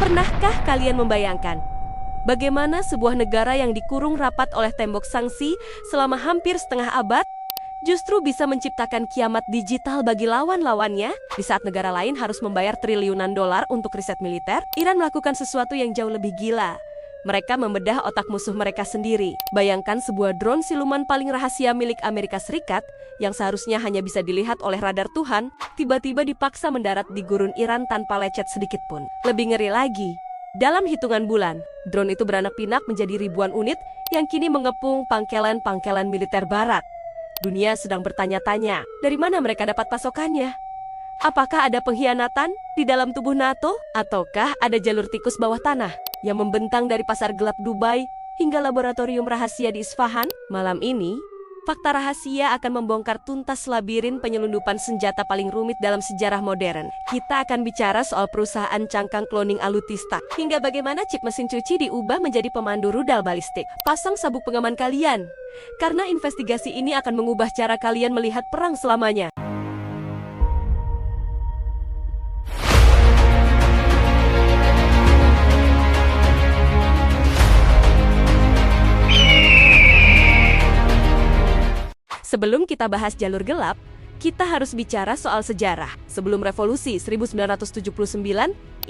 Pernahkah kalian membayangkan bagaimana sebuah negara yang dikurung rapat oleh tembok sanksi selama hampir setengah abad justru bisa menciptakan kiamat digital bagi lawan-lawannya? Di saat negara lain harus membayar triliunan dolar untuk riset militer, Iran melakukan sesuatu yang jauh lebih gila. Mereka membedah otak musuh mereka sendiri. Bayangkan sebuah drone siluman paling rahasia milik Amerika Serikat yang seharusnya hanya bisa dilihat oleh radar Tuhan, tiba-tiba dipaksa mendarat di gurun Iran tanpa lecet sedikit pun. Lebih ngeri lagi, dalam hitungan bulan, drone itu beranak pinak menjadi ribuan unit yang kini mengepung pangkalan-pangkalan militer barat. Dunia sedang bertanya-tanya, dari mana mereka dapat pasokannya? Apakah ada pengkhianatan di dalam tubuh NATO? Ataukah ada jalur tikus bawah tanah yang membentang dari pasar gelap Dubai hingga laboratorium rahasia di Isfahan? Malam ini, fakta rahasia akan membongkar tuntas labirin penyelundupan senjata paling rumit dalam sejarah modern. Kita akan bicara soal perusahaan cangkang cloning Alutista, hingga bagaimana chip mesin cuci diubah menjadi pemandu rudal balistik. Pasang sabuk pengaman kalian, karena investigasi ini akan mengubah cara kalian melihat perang selamanya. Sebelum kita bahas jalur gelap, kita harus bicara soal sejarah. Sebelum revolusi 1979,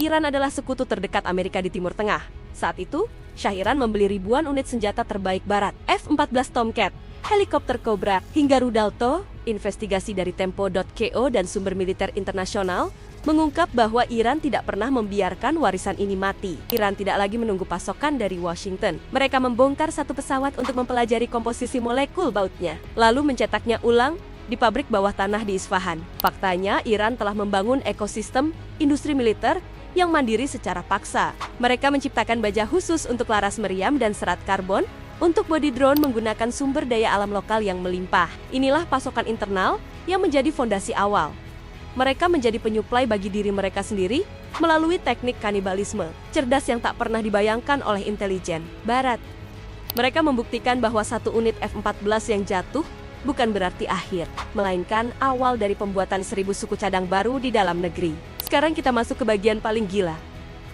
Iran adalah sekutu terdekat Amerika di Timur Tengah. Saat itu, Shah Iran membeli ribuan unit senjata terbaik barat, F-14 Tomcat, helikopter Cobra, hingga rudal TOW. Investigasi dari Tempo.co dan sumber militer internasional mengungkap bahwa Iran tidak pernah membiarkan warisan ini mati. Iran tidak lagi menunggu pasokan dari Washington. Mereka membongkar satu pesawat untuk mempelajari komposisi molekul bautnya, lalu mencetaknya ulang di pabrik bawah tanah di Isfahan. Faktanya, Iran telah membangun ekosistem industri militer yang mandiri secara paksa. Mereka menciptakan baja khusus untuk laras meriam dan serat karbon untuk bodi drone menggunakan sumber daya alam lokal yang melimpah. Inilah pasokan internal yang menjadi fondasi awal. Mereka menjadi penyuplai bagi diri mereka sendiri melalui teknik kanibalisme, cerdas yang tak pernah dibayangkan oleh intelijen Barat. Mereka membuktikan bahwa satu unit F-14 yang jatuh bukan berarti akhir, melainkan awal dari pembuatan 1000 suku cadang baru di dalam negeri. Sekarang kita masuk ke bagian paling gila.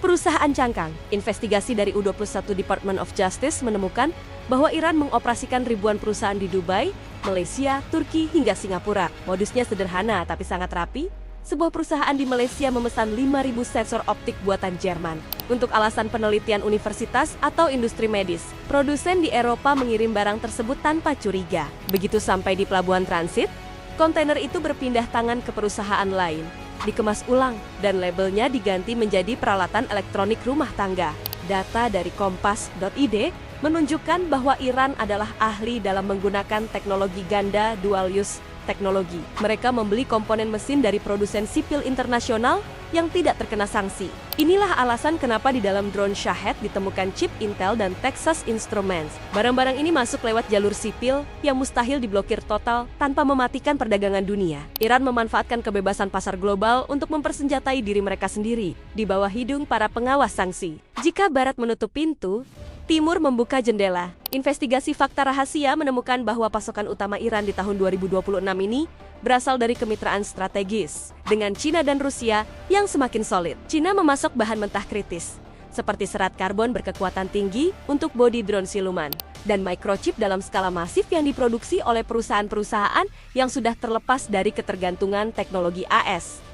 Perusahaan cangkang. Investigasi dari U21 Department of Justice menemukan bahwa Iran mengoperasikan ribuan perusahaan di Dubai, Malaysia, Turki, hingga Singapura. Modusnya sederhana tapi sangat rapi. Sebuah perusahaan di Malaysia memesan 5.000 sensor optik buatan Jerman untuk alasan penelitian universitas atau industri medis. Produsen di Eropa mengirim barang tersebut tanpa curiga. Begitu sampai di pelabuhan transit, kontainer itu berpindah tangan ke perusahaan lain, dikemas ulang, dan labelnya diganti menjadi peralatan elektronik rumah tangga. Data dari Kompas.id menunjukkan bahwa Iran adalah ahli dalam menggunakan teknologi ganda dual use teknologi. Mereka membeli komponen mesin dari produsen sipil internasional yang tidak terkena sanksi. Inilah alasan kenapa di dalam drone Shahed ditemukan chip Intel dan Texas Instruments. Barang-barang ini masuk lewat jalur sipil yang mustahil diblokir total tanpa mematikan perdagangan dunia. Iran memanfaatkan kebebasan pasar global untuk mempersenjatai diri mereka sendiri di bawah hidung para pengawas sanksi. Jika Barat menutup pintu, Timur membuka jendela. Investigasi fakta rahasia menemukan bahwa pasokan utama Iran di tahun 2026 ini berasal dari kemitraan strategis dengan Cina dan Rusia yang semakin solid. Cina memasok bahan mentah kritis, seperti serat karbon berkekuatan tinggi untuk bodi drone siluman, dan microchip dalam skala masif yang diproduksi oleh perusahaan-perusahaan yang sudah terlepas dari ketergantungan teknologi AS.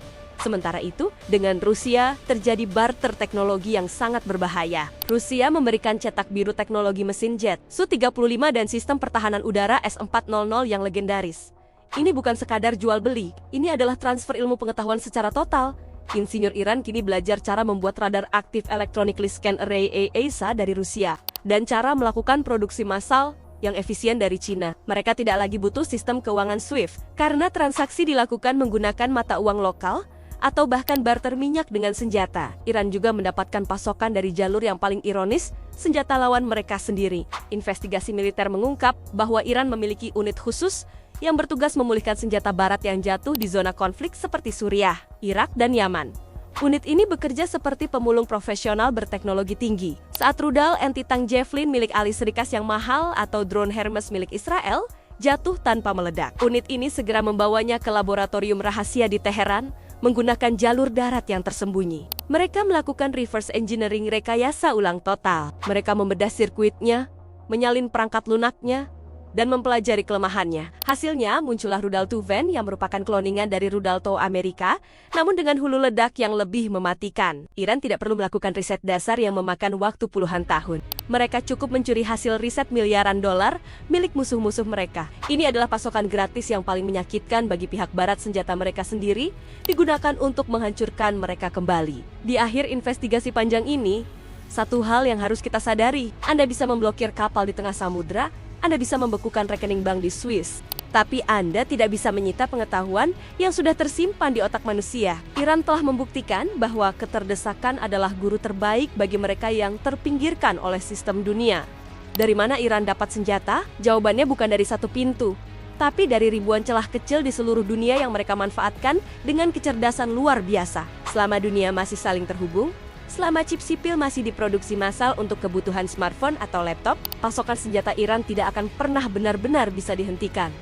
Sementara itu, dengan Rusia terjadi barter teknologi yang sangat berbahaya. Rusia memberikan cetak biru teknologi mesin jet Su-35 dan sistem pertahanan udara S-400 yang legendaris. Ini bukan sekadar jual beli, ini adalah transfer ilmu pengetahuan secara total. Insinyur Iran kini belajar cara membuat radar aktif Electronically Scan Array ESA dari Rusia, dan cara melakukan produksi massal yang efisien dari Cina. Mereka tidak lagi butuh sistem keuangan SWIFT, karena transaksi dilakukan menggunakan mata uang lokal, atau bahkan barter minyak dengan senjata. Iran juga mendapatkan pasokan dari jalur yang paling ironis, senjata lawan mereka sendiri. Investigasi militer mengungkap bahwa Iran memiliki unit khusus yang bertugas memulihkan senjata barat yang jatuh di zona konflik seperti Suriah, Irak, dan Yaman. Unit ini bekerja seperti pemulung profesional berteknologi tinggi. Saat rudal anti-tank Javelin milik Ali Serikas yang mahal atau drone Hermes milik Israel jatuh tanpa meledak, unit ini segera membawanya ke laboratorium rahasia di Teheran menggunakan jalur darat yang tersembunyi. Mereka melakukan reverse engineering rekayasa ulang total. Mereka membedah sirkuitnya, menyalin perangkat lunaknya, dan mempelajari kelemahannya. Hasilnya, muncullah rudal Tuven yang merupakan kloningan dari rudal TOW Amerika, namun dengan hulu ledak yang lebih mematikan. Iran tidak perlu melakukan riset dasar yang memakan waktu puluhan tahun. Mereka cukup mencuri hasil riset miliaran dolar milik musuh-musuh mereka. Ini adalah pasokan gratis yang paling menyakitkan bagi pihak barat. Senjata mereka sendiri digunakan untuk menghancurkan mereka kembali. Di akhir investigasi panjang ini, satu hal yang harus kita sadari, Anda bisa memblokir kapal di tengah samudra, Anda bisa membekukan rekening bank di Swiss, tapi Anda tidak bisa menyita pengetahuan yang sudah tersimpan di otak manusia. Iran telah membuktikan bahwa keterdesakan adalah guru terbaik bagi mereka yang terpinggirkan oleh sistem dunia. Dari mana Iran dapat senjata? Jawabannya bukan dari satu pintu, tapi dari ribuan celah kecil di seluruh dunia yang mereka manfaatkan dengan kecerdasan luar biasa. Selama dunia masih saling terhubung, selama chip sipil masih diproduksi massal untuk kebutuhan smartphone atau laptop, pasokan senjata Iran tidak akan pernah benar-benar bisa dihentikan.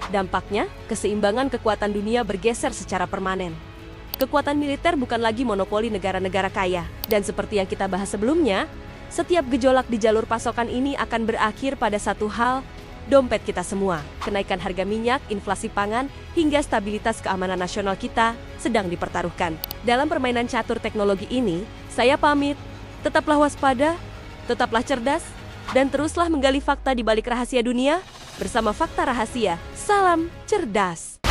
Dampaknya, keseimbangan kekuatan dunia bergeser secara permanen. Kekuatan militer bukan lagi monopoli negara-negara kaya, dan seperti yang kita bahas sebelumnya, setiap gejolak di jalur pasokan ini akan berakhir pada satu hal, dompet kita semua. Kenaikan harga minyak, inflasi pangan, hingga stabilitas keamanan nasional kita sedang dipertaruhkan. Dalam permainan catur teknologi ini, saya pamit. Tetaplah waspada, tetaplah cerdas, dan teruslah menggali fakta di balik rahasia dunia bersama Fakta Rahasia. Salam cerdas.